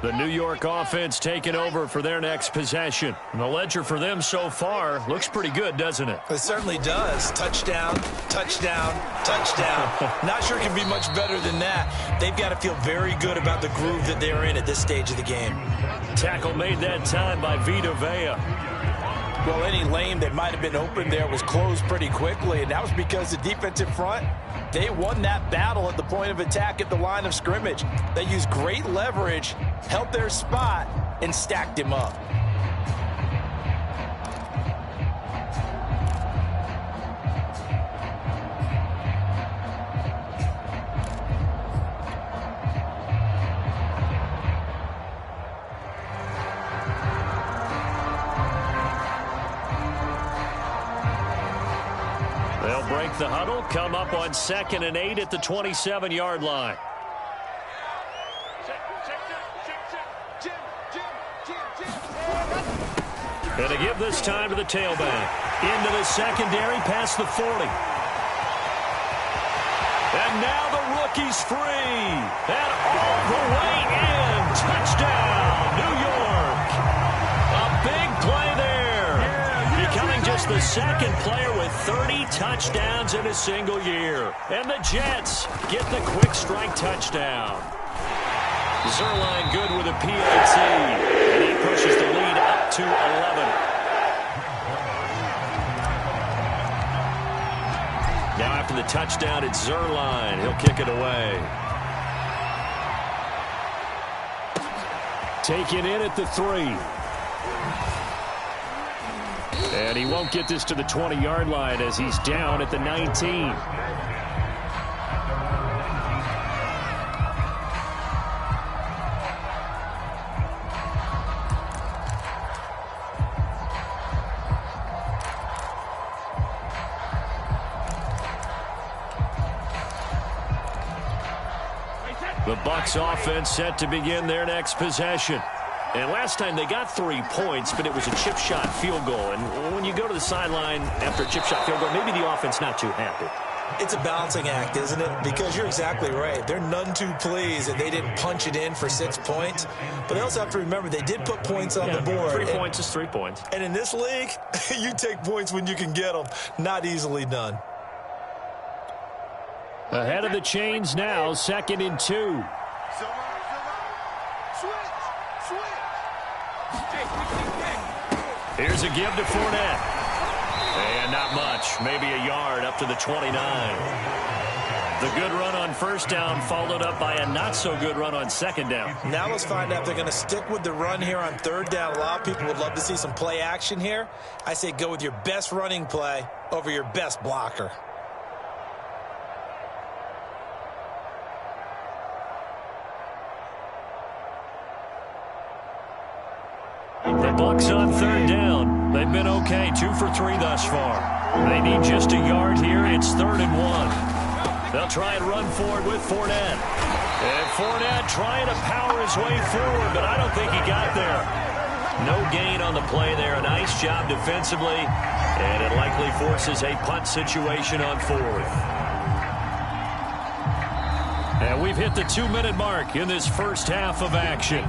The New York offense taking over for their next possession. And the ledger for them so far looks pretty good, doesn't it? It certainly does. Touchdown, touchdown, touchdown. Not sure it can be much better than that. They've got to feel very good about the groove that they're in at this stage of the game. Tackle made that time by Vita Vea. Well, any lane that might have been open there was closed pretty quickly, and that was because the defensive front, they won that battle at the point of attack at the line of scrimmage. They used great leverage, held their spot, and stacked him up. They'll break the huddle, come up on 2nd and 8 at the 27-yard line. And to give this time to the tailback. Into the secondary, past the 40. And now the rookie's free. And all the way in. Touchdown, New York. A big play there. Becoming just the second player with 30 touchdowns in a single year. And the Jets get the quick strike touchdown. Zerline good with a PAT. And he pushes the lead up to 11. Now after the touchdown, it's Zerline. He'll kick it away. Taken in at the 3. And he won't get this to the 20-yard line as he's down at the 19. The Bucs offense set to begin their next possession. And last time they got 3 points, but it was a chip shot field goal. And when you go to the sideline after a chip shot field goal, maybe the offense not too happy. It's a balancing act, isn't it? Because you're exactly right. They're none too pleased that they didn't punch it in for 6 points. But they also have to remember they did put points on the board. 3 points is 3 points. And in this league, you take points when you can get them. Not easily done. Ahead of the chains now, 2nd and 2. Here's a give to Fournette. And not much. Maybe a yard up to the 29. The good run on first down followed up by a not-so-good run on second down. Now let's find out if they're going to stick with the run here on third down. A lot of people would love to see some play action here. I say go with your best running play over your best blocker. The Bucs on third down. They've been okay, 2 for 3 thus far. They need just a yard here. It's 3rd and 1. They'll try and run forward with Fournette. And Fournette trying to power his way forward, but I don't think he got there. No gain on the play there. A nice job defensively, and it likely forces a punt situation on 4th. And we've hit the 2-minute mark in this first half of action.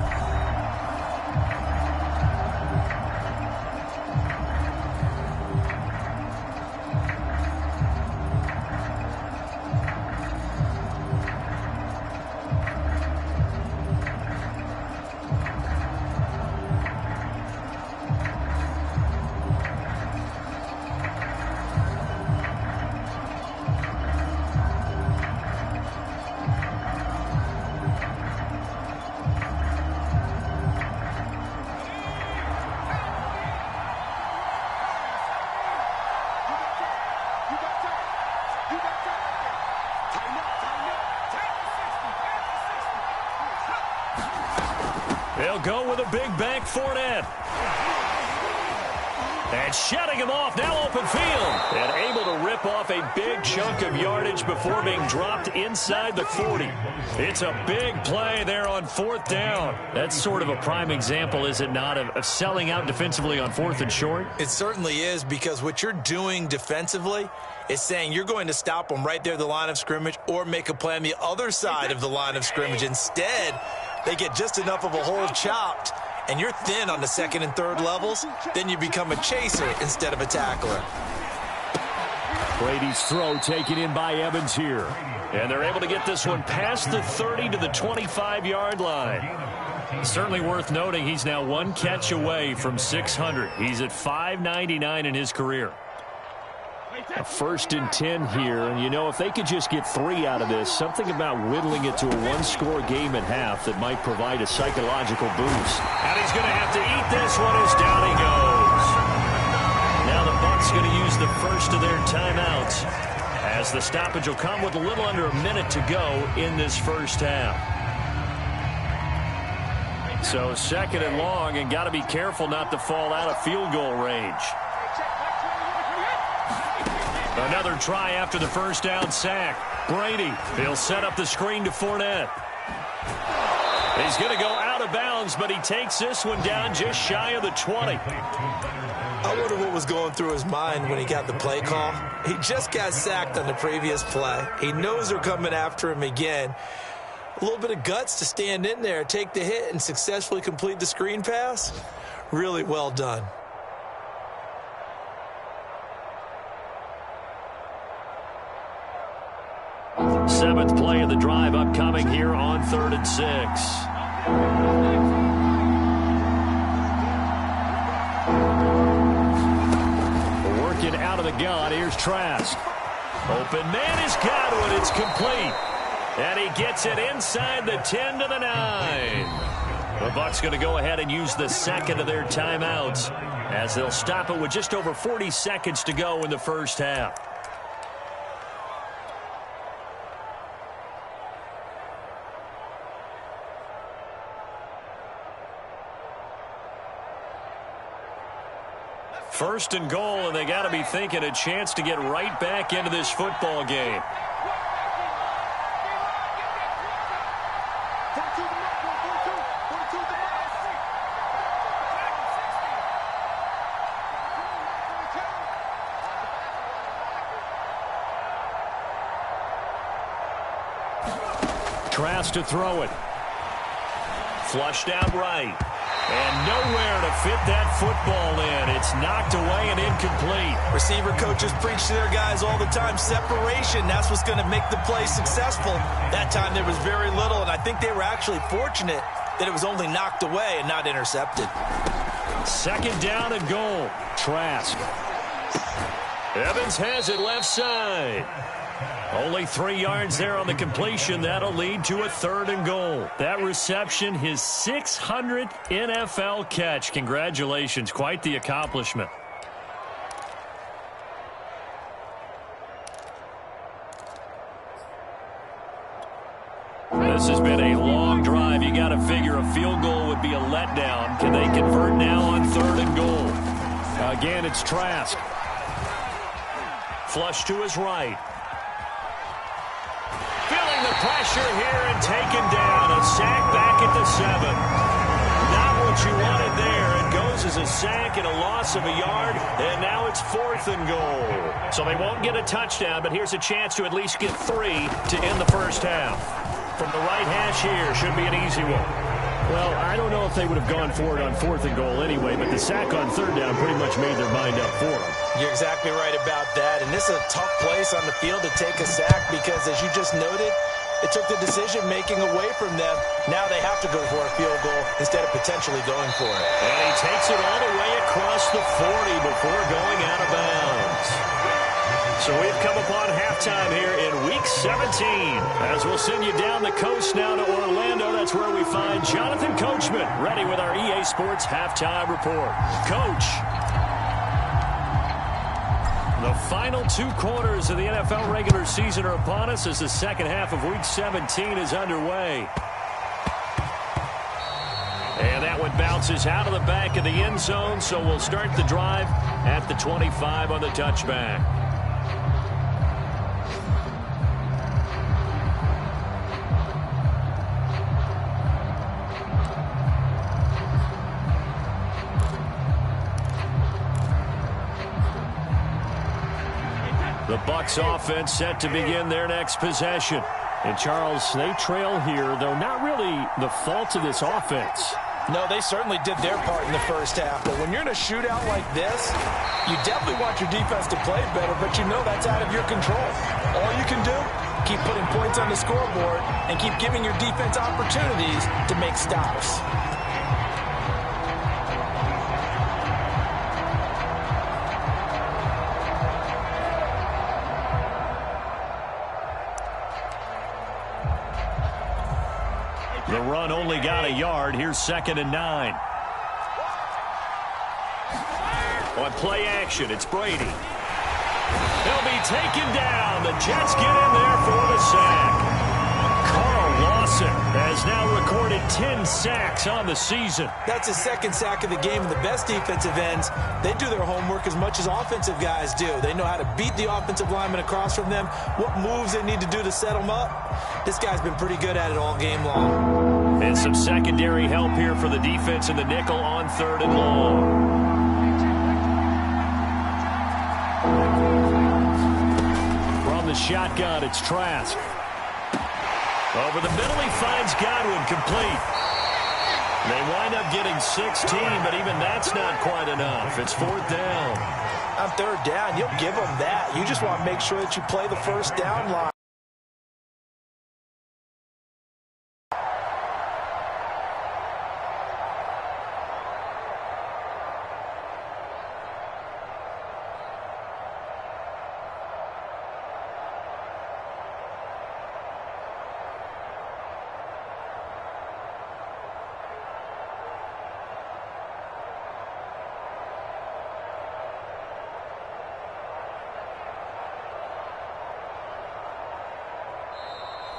They'll go with a big bank Fournette. And shutting him off, now open field. And able to rip off a big chunk of yardage before being dropped inside the 40. It's a big play there on 4th down. That's sort of a prime example, is it not, of selling out defensively on 4th and short? It certainly is, because what you're doing defensively is saying you're going to stop them right there at the line of scrimmage or make a play on the other side of the line of scrimmage. Instead, They get just enough of a hole chopped, and you're thin on the second and third levels, then you become a chaser instead of a tackler. Brady's throw taken in by Evans here. And they're able to get this one past the 30 to the 25-yard line. Certainly worth noting he's now one catch away from 600. He's at 599 in his career. A 1st and 10 here, and you know, if they could just get 3 out of this, something about whittling it to a one-score game at half that might provide a psychological boost. And he's going to have to eat this one as down he goes. Now the Bucs going to use the first of their timeouts, as the stoppage will come with a little under a minute to go in this first half. So 2nd and long, and got to be careful not to fall out of field goal range. Another try after the first down sack. Brady, he'll set up the screen to Fournette. He's going to go out of bounds, but he takes this one down just shy of the 20. I wonder what was going through his mind when he got the play call. He just got sacked on the previous play. He knows they're coming after him again. A little bit of guts to stand in there, take the hit, and successfully complete the screen pass. Really well done. Seventh play of the drive upcoming here on 3rd and 6. Working out of the gun. Here's Trask. Open man is Godwin. It's complete. And he gets it inside the 10 to the 9. The Bucs going to go ahead and use the second of their timeouts, as they'll stop it with just over 40 seconds to go in the first half. First and goal, and they got to be thinking a chance to get right back into this football game. Trask to throw it. Flushed out right. And nowhere to fit that football in. It's knocked away and incomplete. Receiver coaches preach to their guys all the time. Separation, that's what's going to make the play successful. That time there was very little, and I think they were actually fortunate that it was only knocked away and not intercepted. 2nd down and goal. Trask. Evans has it left side. Only 3 yards there on the completion. That'll lead to a 3rd and goal. That reception, his 600th NFL catch. Congratulations. Quite the accomplishment. This has been a long drive. You got to figure a field goal would be a letdown. Can they convert now on 3rd and goal? Again, it's Trask. Flush to his right. Feeling the pressure here and taken down. A sack back at the 7. Not what you wanted there. It goes as a sack and a loss of a yard, and now it's 4th and goal. So they won't get a touchdown, but here's a chance to at least get 3 to end the first half. From the right hash here, should be an easy one. Well, I don't know if they would have gone for it on 4th and goal anyway, but the sack on 3rd down pretty much made their mind up for them. You're exactly right about that, and this is a tough place on the field to take a sack because, as you just noted, it took the decision-making away from them. Now they have to go for a field goal instead of potentially going for it. And he takes it all the way across the 40 before going out of bounds. So we've come upon halftime here in Week 17. As we'll send you down the coast now to Orlando, that's where we find Jonathan Coachman, ready with our EA Sports Halftime Report. Coach. The final 2 quarters of the NFL regular season are upon us as the second half of Week 17 is underway. And that one bounces out of the back of the end zone, so we'll start the drive at the 25 on the touchback. The Bucs offense set to begin their next possession. And, Charles, they trail here, though not really the fault of this offense. No, they certainly did their part in the first half. But when you're in a shootout like this, you definitely want your defense to play better, but you know that's out of your control. All you can do, keep putting points on the scoreboard and keep giving your defense opportunities to make stops. The run only got a yard. Here's 2nd and 9. On play action, it's Brady. He'll be taken down. The Jets get in there for the sack. Carl Lawson has now recorded 10 sacks on the season. That's his 2nd sack of the game, and the best defensive ends, they do their homework as much as offensive guys do. They know how to beat the offensive lineman across from them, what moves they need to do to set them up. This guy's been pretty good at it all game long. And some secondary help here for the defense in the nickel on 3rd and long. From the shotgun, it's Trask. Over the middle, he finds Godwin, complete. They wind up getting 16, but even that's not quite enough. It's 4th down. On 3rd down, you'll give them that. You just want to make sure that you play the first down line.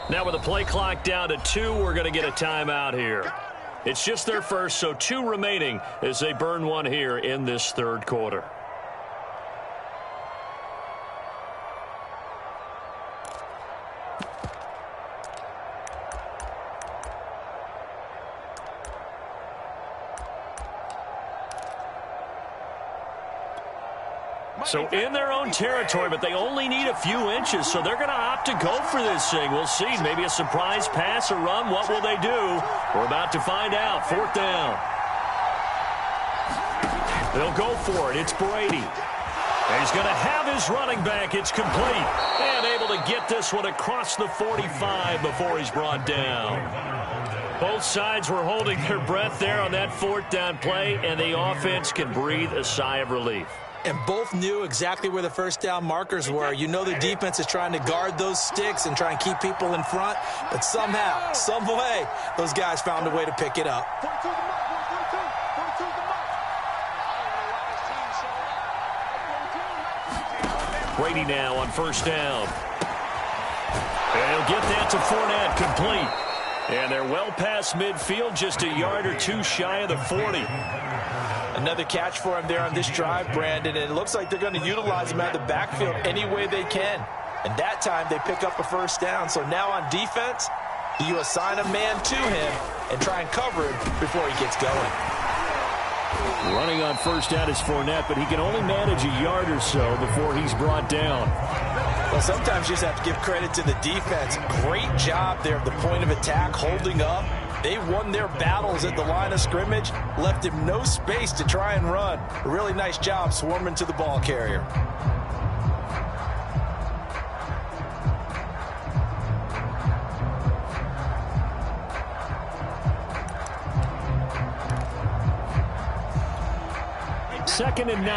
Now with the play clock down to 2, we're going to get a timeout here. It's just their first, so 2 remaining as they burn one here in this 3rd quarter. So in their own territory, but they only need a few inches, so they're going to opt to go for this thing. We'll see. Maybe a surprise pass or run. What will they do? We're about to find out. 4th down. They'll go for it. It's Brady. And he's going to have his running back. It's complete. And able to get this one across the 45 before he's brought down. Both sides were holding their breath there on that 4th down play, and the offense can breathe a sigh of relief. And both knew exactly where the first down markers were. You know the defense is trying to guard those sticks and try and keep people in front. But somehow, some way, those guys found a way to pick it up. Brady now on 1st down. And he'll get that to Fournette, complete. And they're well past midfield, just a yard or 2 shy of the 40. Another catch for him there on this drive, Brandon, and it looks like they're going to utilize him out of the backfield any way they can. And that time they pick up a first down. So now on defense, do you assign a man to him and try and cover him before he gets going? Running on 1st down is Fournette, but he can only manage a yard or so before he's brought down. Well, sometimes you just have to give credit to the defense. Great job there at the point of attack, holding up. They won their battles at the line of scrimmage, left him no space to try and run. A really nice job swarming to the ball carrier. Second and 9.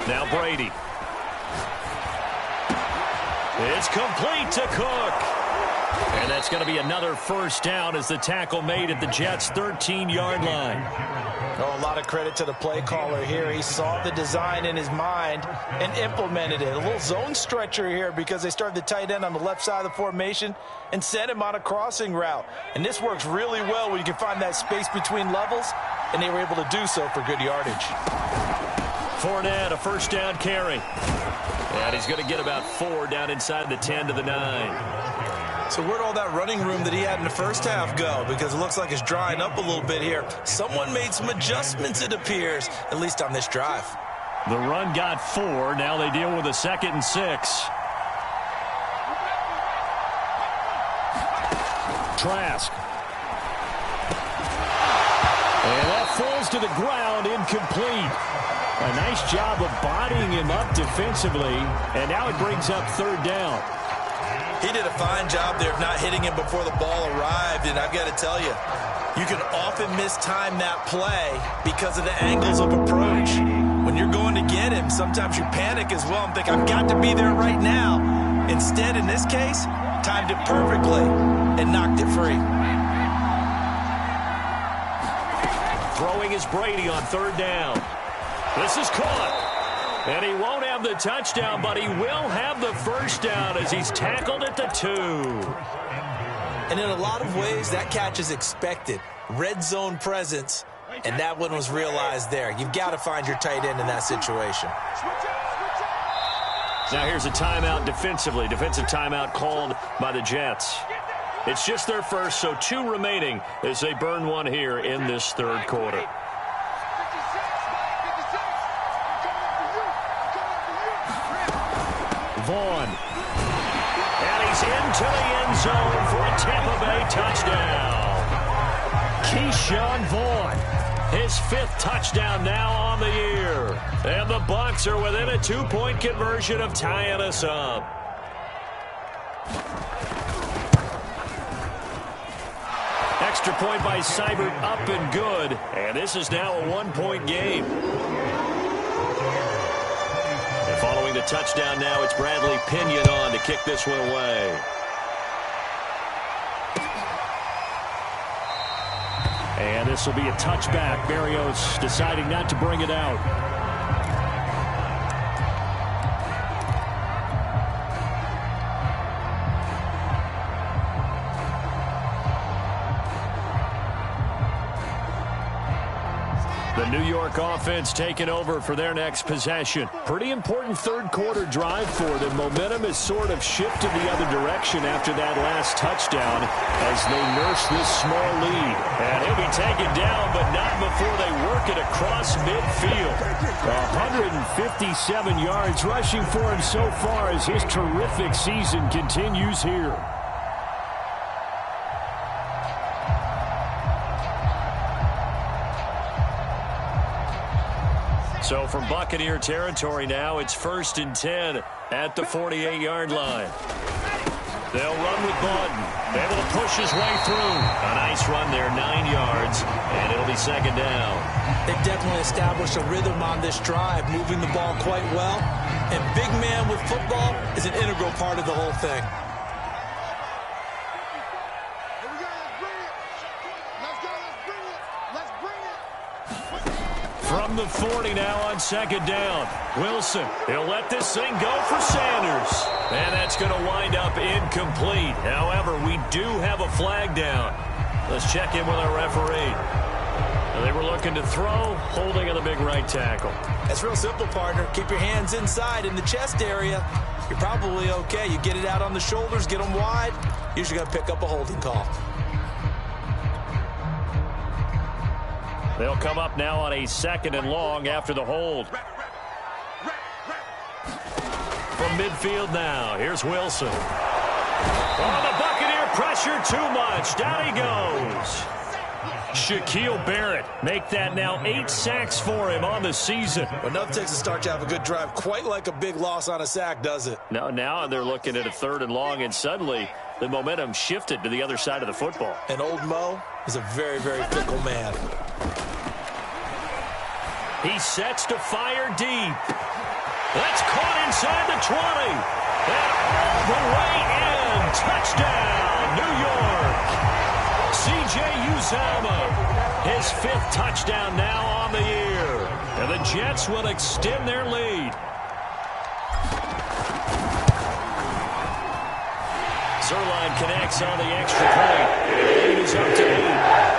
Now Brady. It's complete to Cook. And that's going to be another first down as the tackle made at the Jets' 13-yard line. Oh, a lot of credit to the play caller here. He saw the design in his mind and implemented it. A little zone stretcher here because they started the tight end on the left side of the formation and sent him on a crossing route. And this works really well when you can find that space between levels, and they were able to do so for good yardage. Fournette, a first down carry. And he's going to get about 4 down inside the 10 to the 9. So where'd all that running room that he had in the first half go? Because it looks like it's drying up a little bit here. Someone made some adjustments, it appears, at least on this drive. The run got 4. Now they deal with a 2nd and 6. Trask. And that falls to the ground, incomplete. A nice job of bodying him up defensively, and now it brings up 3rd down. He did a fine job there of not hitting him before the ball arrived, and I've got to tell you, you can often mistime that play because of the angles of approach. When you're going to get him, sometimes you panic as well and think, I've got to be there right now. Instead, in this case, timed it perfectly and knocked it free. Throwing is Brady on 3rd down. This is caught. And he won't have the touchdown, but he will have the 1st down as he's tackled at the 2. And in a lot of ways, that catch is expected. Red zone presence, and that one was realized there. You've got to find your tight end in that situation. Now here's a timeout defensively. Defensive timeout called by the Jets. It's just their first, so 2 remaining as they burn one here in this 3rd quarter. Vaughn. And he's into the end zone for a Tampa Bay touchdown. Keyshawn Vaughn. His 5th touchdown now on the year. And the Bucs are within a 2-point conversion of tying us up. Extra point by Seibert, up and good. And this is now a 1-point game. And following the touchdown now, it's Bradley Pinion on to kick this one away. And this will be a touchback. Berrios deciding not to bring it out. The New York offense taking over for their next possession. Pretty important 3rd quarter drive for them. Momentum has sort of shifted the other direction after that last touchdown as they nurse this small lead. And he'll be taken down, but not before they work it across midfield. 157 yards rushing for him so far as his terrific season continues here. So from Buccaneer territory now, it's 1st and 10 at the 48-yard line. They'll run with Bawden. Able to push his way through. A nice run there, 9 yards, and it'll be 2nd down. They've definitely established a rhythm on this drive, moving the ball quite well. And big man with football is an integral part of the whole thing. From the 40 now on 2nd down. Wilson, he'll let this thing go for Sanders. And that's going to wind up incomplete. However, we do have a flag down. Let's check in with our referee. They were looking to throw, holding on the big right tackle. That's real simple, partner. Keep your hands inside in the chest area. You're probably okay. You get it out on the shoulders, get them wide. Usually going to pick up a holding call. They'll come up now on a 2nd and long after the hold. From midfield now, here's Wilson. Oh, the Buccaneer pressure too much. Down he goes. Shaquille Barrett make that now 8 sacks for him on the season. Well, nothing takes a start to have a good drive quite like a big loss on a sack, does it? No, now they're looking at a 3rd and long, and suddenly the momentum shifted to the other side of the football. And old Mo is a very, very fickle man. He sets to fire deep. That's caught inside the 20. And all the way in. Touchdown, New York. C.J. Uzomah, his 5th touchdown now on the year. And the Jets will extend their lead. Zerline connects on the extra point. The lead is up to 8.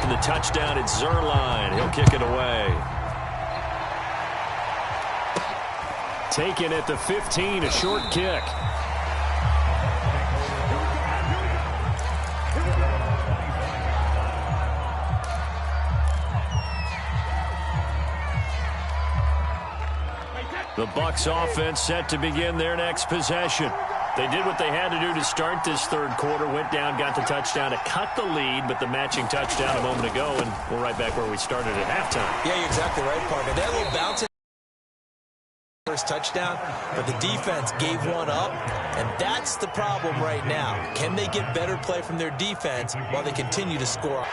The touchdown, it's Zerline. He'll kick it away. Taken at the 15, a short kick. The Bucs offense set to begin their next possession. They did what they had to do to start this third quarter, went down, got the touchdown to cut the lead, but the matching touchdown a moment ago, and we're right back where we started at halftime. Yeah, you're exactly right, partner. That little bounce first touchdown, but the defense gave one up, and that's the problem right now. Can they get better play from their defense while they continue to score?